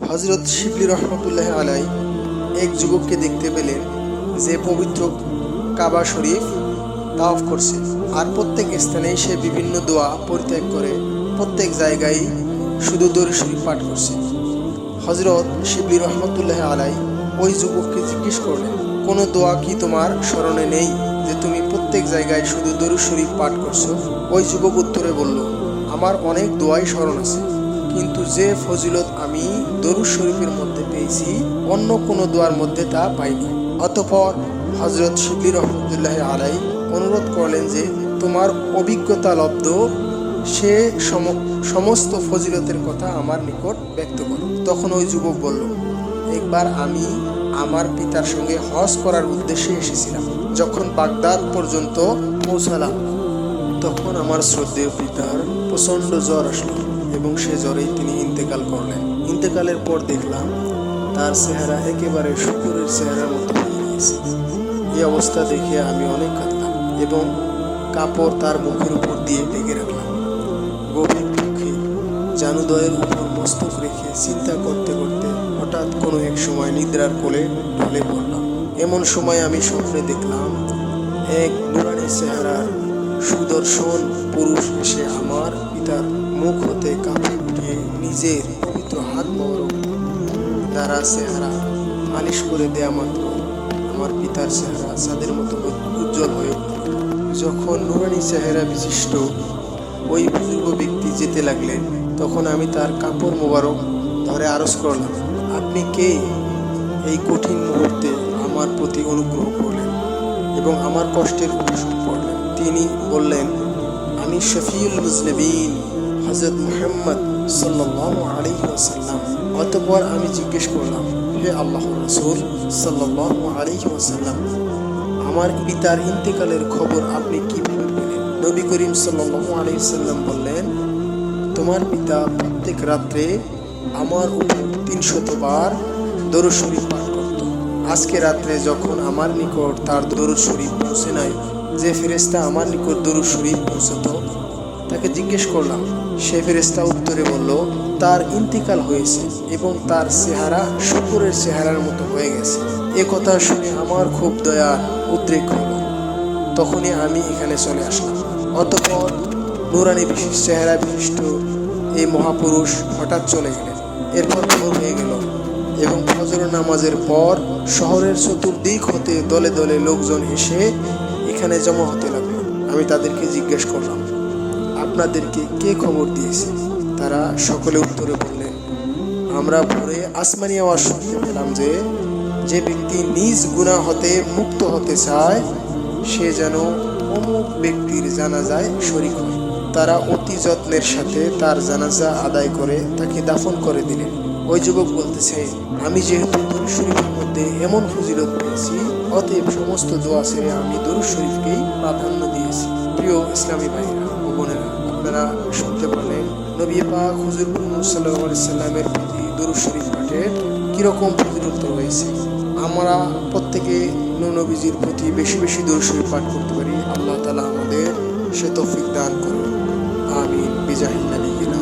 হযরত শিবলি রহমতুল্লাহ আলাই এক যুবককে দেখতে পেলেন যে পবিত্র কাবা শরীফ তাওয়াফ করছে, আর প্রত্যেক স্থানেই সে বিভিন্ন দোয়া পরিত্যাগ করে প্রত্যেক জায়গায় শুধু দরুদ শরীফ পাঠ করছে। হযরত শিবলি রহমতুল্লাহ আলাই ওই যুবককে জিজ্ঞেস করলেন, কোনো দোয়া কি তোমার স্মরণে নেই যে তুমি প্রত্যেক জায়গায় শুধু দরুদ শরীফ পাঠ করছো? ওই যুবক উত্তরে বলল, আমার অনেক দোয়াই স্মরণ আছে, কিন্তু যে ফজিলত আমি দরুদ শরীফের মধ্যে পেয়েছি অন্য কোনো দোয়ার মধ্যে তা পাইনি। অতঃপর হযরত শিবলি রহমতুল্লাহ আলাই অনুরোধ করলেন যে তোমার অভিজ্ঞতা লব্ধ সে সমস্ত ফজিলতের কথা আমার নিকট ব্যক্ত করো। তখন ওই যুবক বলল, একবার আমি আমার পিতার সঙ্গে হজ করার উদ্দেশ্যে এসেছিলাম। যখন বাগদাদ পর্যন্ত পৌঁছালাম তখন আমার শ্রদ্ধেয় পিতার প্রচণ্ড জ্বর আসলো এবং সে জ্বরেই তিনি ইন্তেকাল করলেন। ইন্তেকালের পর দেখলাম তার চেহারা একেবারে শুকুরের চেহারার মতো হয়ে গিয়েছে। এই অবস্থা দেখে আমি অনেক কাঁদলাম এবং কাপড় তার মুখের উপর দিয়ে ঢেকে রাখলাম। গভীর দুঃখে জানুদয়ের উপর মস্তক রেখে চিন্তা করতে করতে হঠাৎ কোনো এক সময় নিদ্রার কোলে ঢলে পড়লাম। এমন সময় আমি স্বপ্নে দেখলাম এক নুরানি চেহারার সুদর্শন পুরুষ এসে আমার পিতার মুখ হতে কাপড় উঠিয়ে নিজের পবিত্র হাত মোবারক দ্বারা চেহারা মালিশ করে দেয়া মাত্র আমার পিতার চেহারা চাঁদের মতো উজ্জ্বল হয়ে উঠল। যখন নুরানি চেহারা বিশিষ্ট ওই বুজুর্গ ব্যক্তি যেতে লাগলেন তখন আমি তার কাপড় মোবারক ধরে আরজ করলাম, আপনি কে? এই কঠিন মুহূর্তে আমার প্রতি অনুগ্রহ করলেন এবং আমার কষ্টের উপশম করলেন। তিনি বললেন, আমি শফিউল মুজনিবিন হযরত মুহাম্মদ সাল্লাল্লাহু আলাইহি ওয়াসাল্লাম। অতঃপর আমি জিজ্ঞেস করলাম, হে আল্লাহর রাসূল সাল্লাল্লাহু আলাইহি ওয়াসাল্লাম, আমার পিতার ইন্তেকালের খবর আপনি কিভাবে পেলেন? নবী করিম সাল্লাল্লাহু আলাইহি ওয়াসাল্লাম বললেন, তোমার পিতা প্রত্যেক রাত্রে আমার উপর ৩০০ বার দরুদ শরীফ পাঠ করত। আজকে রাত্রে যখন আমার নিকট তার দরুদ শরীফ পৌঁছে নাই, যে ফেরেশতা আমার নিকট দরুদ শরীফ পৌঁছত তাকে জিজ্ঞেস করলাম। সে ফেরেশতা উত্তরে বলল, তার ইন্তিকাল হয়েছে এবং তার চেহারা শুকুরের চেহারার মতো হয়ে গেছে। এ কথা শুনে আমার খুব দয়া উদ্রেক হলো। তখনই আমি এখানে চলে আসলাম। অতঃপর নুরানি বিশেষ চেহারা বিশিষ্ট এই মহাপুরুষ হঠাৎ চলে গেলেন। এরপর ভোর হয়ে গেল এবং ফজর নামাজের পর শহরের চতুর্দিক হতে দলে দলে লোকজন এসে এখানে জমা হতে লাগলো। আমি তাদেরকে জিজ্ঞেস করলাম, আপনাদেরকে কে খবর দিয়েছে? তারা সকলে উত্তরে বললেন, আমরা ভোরে আসমানি আওয়াজ শুনতে পেলাম যে যে ব্যক্তি নিজ গুনাহ হতে মুক্ত হতে চায় সে যেন অমুক ব্যক্তির জানাজায় শরীক হয়। তারা অতি যত্নের সাথে তার জানাজা আদায় করে তাকে দাফন করে দিলেন। ওই যুবক বলতেছে, আমি যেহেতু দরুদ শরীফের মধ্যে এমন ফজিলত পেয়েছি, অতএব সমস্ত দোয়া ছেড়ে আমি দরুদ শরীফকেই প্রাধান্য দিয়েছি। প্রিয় ইসলামী ভাইরা ও বোনেরা, আপনারা শুনতে পারলেন নবী পাক হুজুর মুহাম্মদ সাল্লাল্লাহু আলাইহি সাল্লামের প্রতি দরুদ শরীফ পাঠের কিরকম ফজিলত রয়েছে। আমরা প্রত্যেকে নবীজির প্রতি বেশি বেশি দরুদ শরীফ পাঠ করতে পারি। আল্লাহ তাআলা আমাদের সে তৌফিক দান করুন। আমিন বিজাহিন নবিয়িনা।